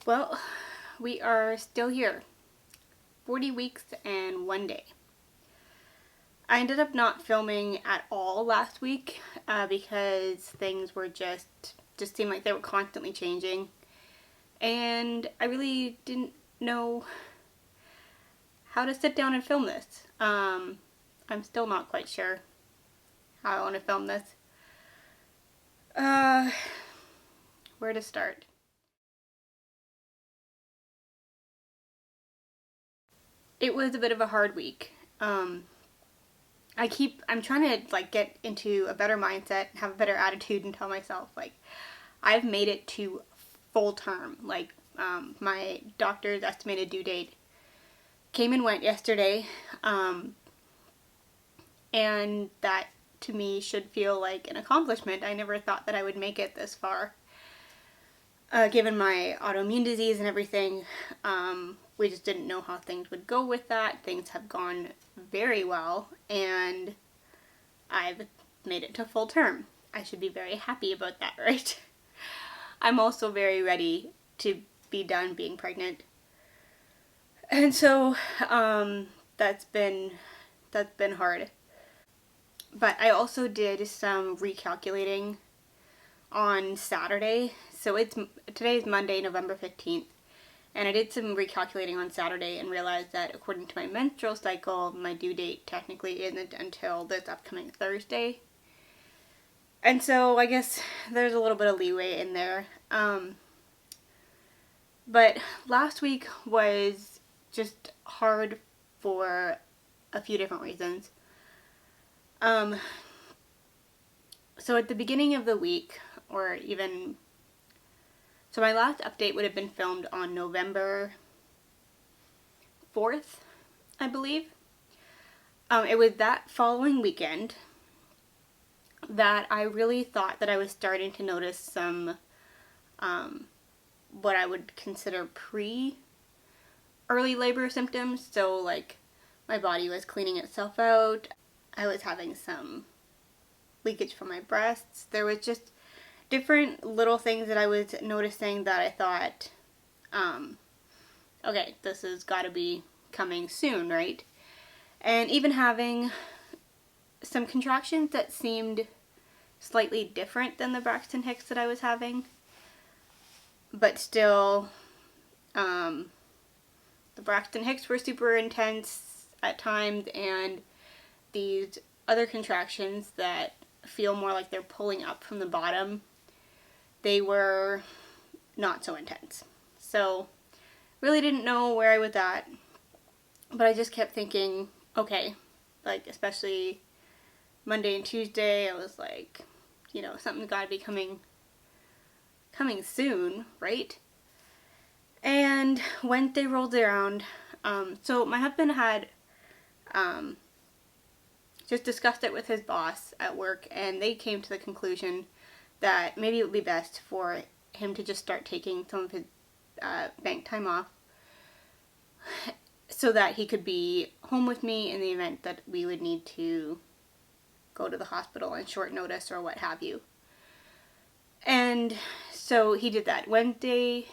Well, we are still here. 40 weeks and 1 day. I ended up not filming at all last week because things were just seemed like they were constantly changing. And I really didn't know how to sit down and film this. I'm still not quite sure how I want to film this. Where to start? It was a bit of a hard week. I'm trying to get into a better mindset, have a better attitude, and tell myself I've made it to full term. My doctor's estimated due date came and went yesterday, and that to me should feel like an accomplishment. I never thought that I would make it this far. Given my autoimmune disease and everything, we just didn't know how things would go with that. Things have gone very well, and I've made it to full term. I should be very happy about that, right? I'm also very ready to be done being pregnant. And so, that's been hard. But I also did some recalculating on Saturday. So today's Monday, November 15th. And I did some recalculating on Saturday and realized that according to my menstrual cycle, my due date technically isn't until this upcoming Thursday. And so I guess there's a little bit of leeway in there. But last week was just hard for a few different reasons. So at the beginning of the week, so my last update would have been filmed on November 4th, I believe. It was that following weekend that I really thought that I was starting to notice some, what I would consider pre-early labor symptoms. So my body was cleaning itself out. I was having some leakage from my breasts. There was just different little things that I was noticing that I thought, okay, this has got to be coming soon, right? And even having some contractions that seemed slightly different than the Braxton Hicks that I was having, but still, the Braxton Hicks were super intense at times, and these other contractions that feel more like they're pulling up from the bottom, they were not so intense. So really didn't know where I was at, but I just kept thinking, okay, especially Monday and Tuesday, I was like, something's got to be coming soon, right? And Wednesday rolled around. So my husband had just discussed it with his boss at work, and they came to the conclusion that maybe it would be best for him to just start taking some of his bank time off so that he could be home with me in the event that we would need to go to the hospital on short notice or what have you. And so he did that. Wednesday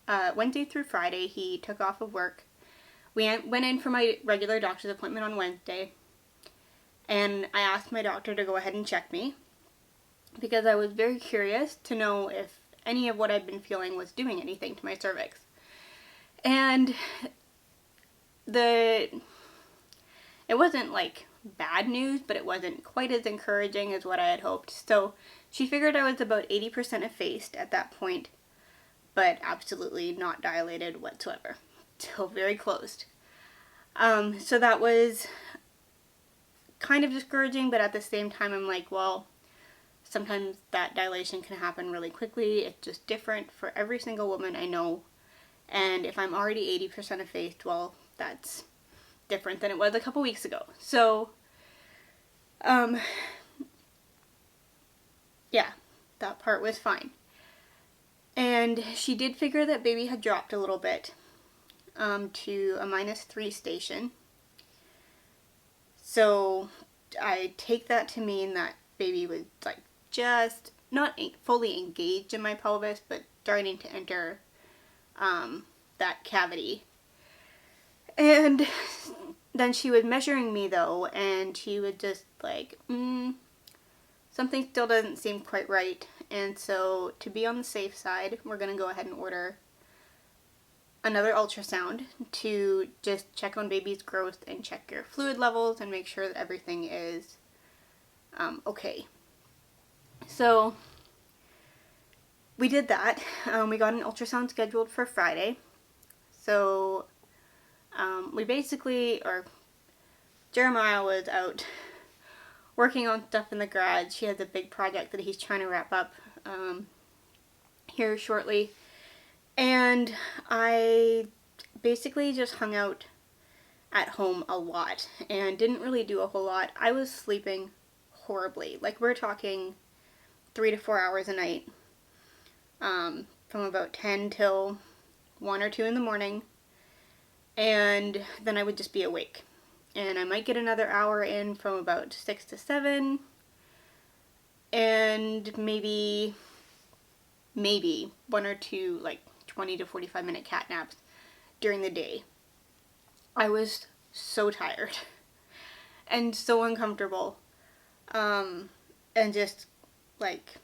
through Friday, he took off of work. We went in for my regular doctor's appointment on Wednesday, and I asked my doctor to go ahead and check me because I was very curious to know if any of what I'd been feeling was doing anything to my cervix. And it wasn't bad news, but it wasn't quite as encouraging as what I had hoped. So she figured I was about 80% effaced at that point, but absolutely not dilated whatsoever. Still very closed. So that was kind of discouraging, but at the same time I'm like, well, sometimes that dilation can happen really quickly. It's just different for every single woman I know. And if I'm already 80% effaced, well, that's different than it was a couple weeks ago. So, yeah, that part was fine. And she did figure that baby had dropped a little bit to a -3 station. So I take that to mean that baby was just not fully engaged in my pelvis, but starting to enter that cavity. And then she was measuring me though, and she would just like, something still doesn't seem quite right. And so to be on the safe side, we're going to go ahead and order another ultrasound to just check on baby's growth and check your fluid levels and make sure that everything is okay. So we did that. We got an ultrasound scheduled for Friday. So Jeremiah was out working on stuff in the garage. He has a big project that he's trying to wrap up here shortly. And I basically just hung out at home a lot and didn't really do a whole lot. I was sleeping horribly. Like, we're talking 3 to 4 hours a night, from about 10 till 1 or 2 in the morning. And then I would just be awake. And I might get another hour in from about 6 to 7. And maybe 1 or 2, like, 20 to 45 minute cat naps during the day. I was so tired and so uncomfortable. And just like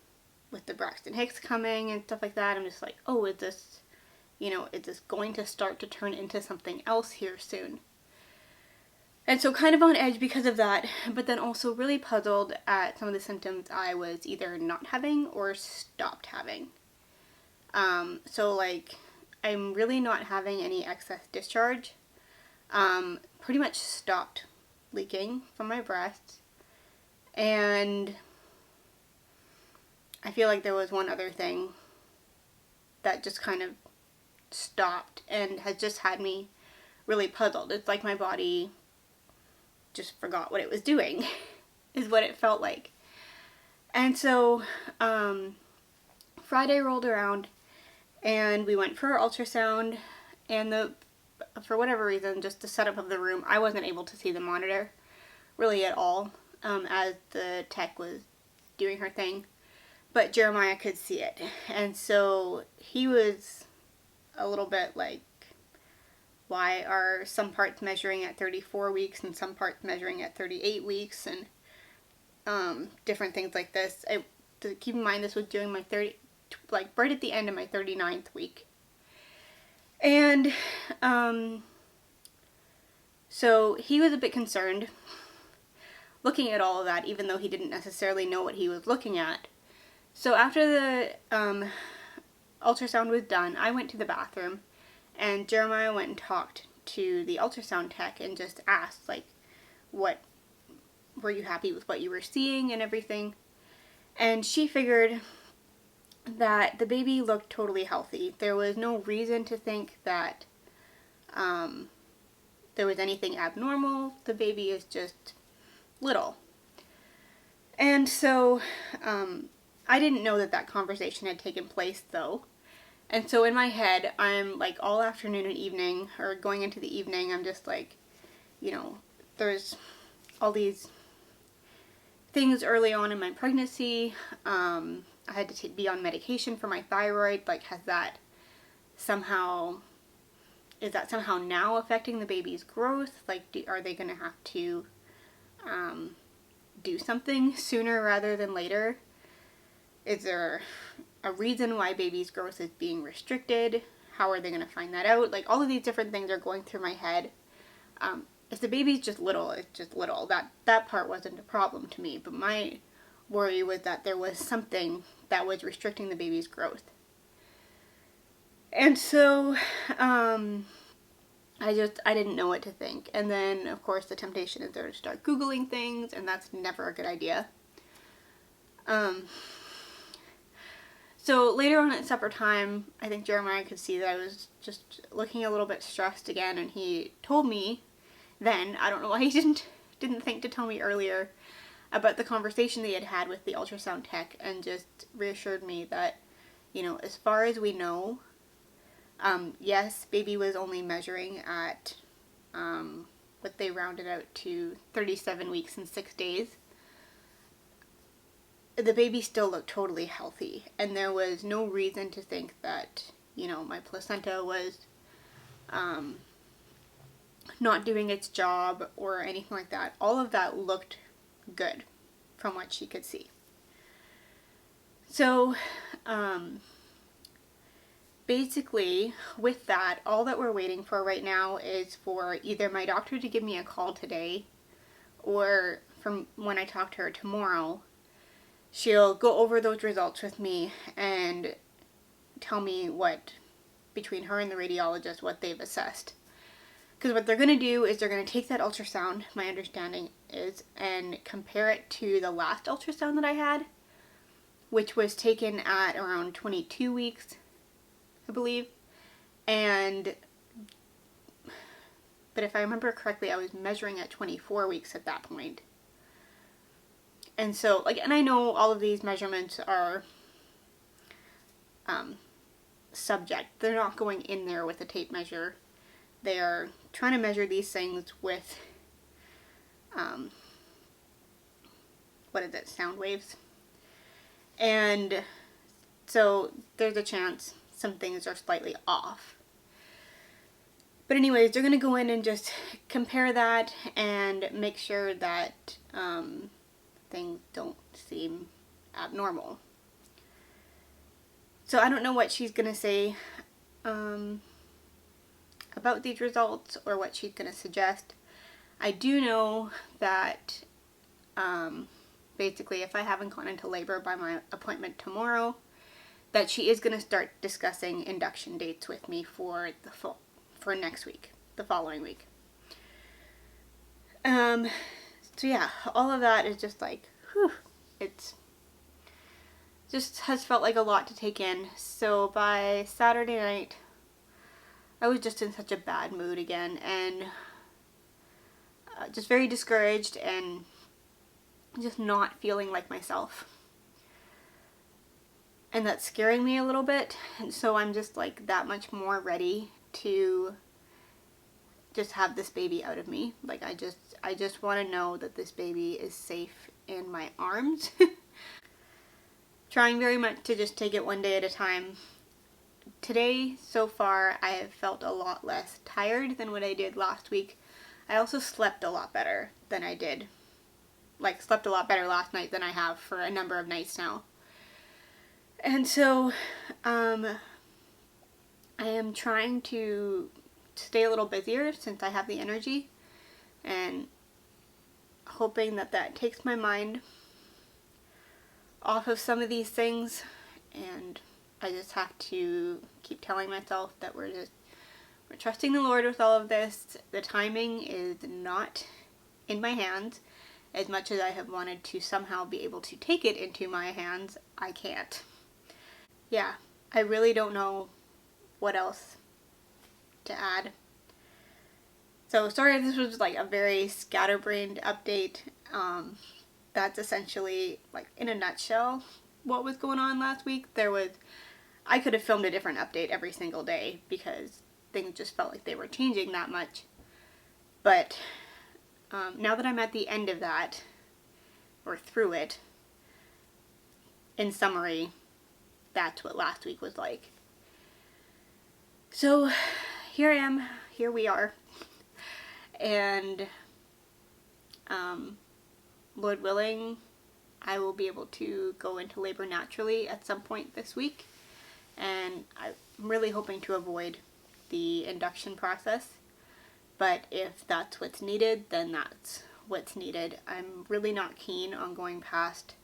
with the Braxton Hicks coming and stuff like that, I'm just like, oh, is this going to start to turn into something else here soon? And so kind of on edge because of that, but then also really puzzled at some of the symptoms I was either not having or stopped having. So like, I'm really not having any excess discharge. Pretty much stopped leaking from my breasts. And I feel like there was one other thing that just kind of stopped and has just had me really puzzled. It's like my body just forgot what it was doing, is what it felt like. And so, Friday rolled around, and we went for our ultrasound, and for whatever reason, just the setup of the room, I wasn't able to see the monitor really at all, as the tech was doing her thing, but Jeremiah could see it. And so he was a little bit like, why are some parts measuring at 34 weeks and some parts measuring at 38 weeks, and different things like this. To keep in mind, this was during my right at the end of my 39th week. And so he was a bit concerned looking at all of that, even though he didn't necessarily know what he was looking at. So after the ultrasound was done, I went to the bathroom, and Jeremiah went and talked to the ultrasound tech and just asked, like, were you happy with what you were seeing and everything? And she figured that the baby looked totally healthy. There was no reason to think that there was anything abnormal. The baby is just little. And so I didn't know that conversation had taken place, though. And so in my head, I'm like, all afternoon and evening, or going into the evening, I'm just like, there's all these things early on in my pregnancy. I had to be on medication for my thyroid. Like, is that somehow now affecting the baby's growth? Like, are they going to have to do something sooner rather than later? Is there a reason why baby's growth is being restricted? How are they going to find that out? Like, all of these different things are going through my head. If the baby's just little, it's just little. That part wasn't a problem to me, but my worry was that there was something that was restricting the baby's growth. And so, I didn't know what to think. And then, of course, the temptation is there to start Googling things, and that's never a good idea. So later on at supper time, I think Jeremiah could see that I was just looking a little bit stressed again, and he told me then, I don't know why he didn't think to tell me earlier, about the conversation that he had had with the ultrasound tech, and just reassured me that, as far as we know, yes, baby was only measuring at what they rounded out to 37 weeks and 6 days. The baby still looked totally healthy, and there was no reason to think that you know, my placenta was not doing its job or anything like that. All of that looked good from what she could see. So, basically, with that, all that we're waiting for right now is for either my doctor to give me a call today, or from when I talk to her tomorrow, she'll go over those results with me and tell me what, between her and the radiologist, what they've assessed. Because what they're going to do is they're going to take that ultrasound, my understanding is, and compare it to the last ultrasound that I had, which was taken at around 22 weeks, I believe. But if I remember correctly, I was measuring at 24 weeks at that point. And so, like, and I know all of these measurements are subject. They're not going in there with a tape measure. They are trying to measure these things with, sound waves. And so there's a chance some things are slightly off. But anyways, they're going to go in and just compare that and make sure that things don't seem abnormal. So I don't know what she's going to say about these results or what she's going to suggest. I do know that basically if I haven't gone into labor by my appointment tomorrow, that she is going to start discussing induction dates with me for next week, the following week. So yeah, all of that is just like, whew, it's just has felt like a lot to take in. So by Saturday night, I was just in such a bad mood again, and just very discouraged and just not feeling like myself. And that's scaring me a little bit, and so I'm just like that much more ready to just have this baby out of me. Like I just want to know that this baby is safe in my arms. Trying very much to just take it one day at a time. Today, so far, I have felt a lot less tired than what I did last week. I also slept a lot better than I did. Like, slept a lot better last night than I have for a number of nights now. And so, I am trying to stay a little busier since I have the energy, and hoping that that takes my mind off of some of these things, and I just have to keep telling myself that we're trusting the Lord with all of this. The timing is not in my hands. As much as I have wanted to somehow be able to take it into my hands, I can't. Yeah, I really don't know what else to add. So sorry if this was like a very scatterbrained update. That's essentially, like, in a nutshell, what was going on last week. I could have filmed a different update every single day because things just felt like they were changing that much. But now that I'm at the end of that, or through it, in summary, that's what last week was like. So here I am, here we are, and Lord willing, I will be able to go into labor naturally at some point this week, and I'm really hoping to avoid the induction process, but if that's what's needed, then that's what's needed. I'm really not keen on going past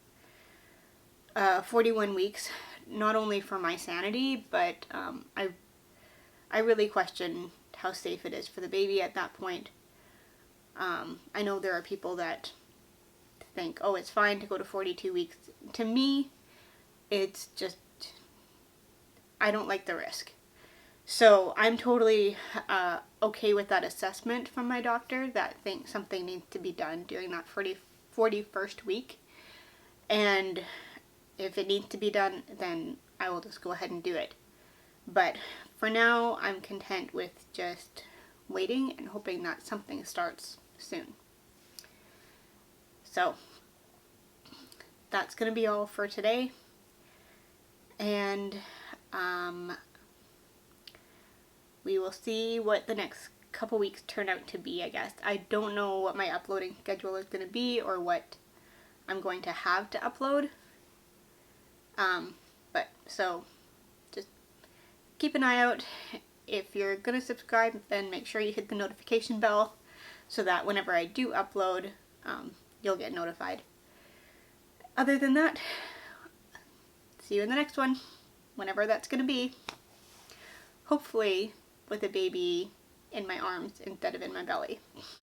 41 weeks, not only for my sanity, but I really question how safe it is for the baby at that point. I know there are people that think, oh, it's fine to go to 42 weeks. To me, it's just, I don't like the risk. So I'm totally okay with that assessment from my doctor that thinks something needs to be done during that 41st week. And if it needs to be done, then I will just go ahead and do it. But for now, I'm content with just waiting and hoping that something starts soon. So that's going to be all for today. And will see what the next couple weeks turn out to be, I guess. I don't know what my uploading schedule is going to be or what I'm going to have to upload. But so just keep an eye out. If you're going to subscribe, then make sure you hit the notification bell so that whenever I do upload, you'll get notified. Other than that, see you in the next one, whenever that's going to be. Hopefully with a baby in my arms instead of in my belly.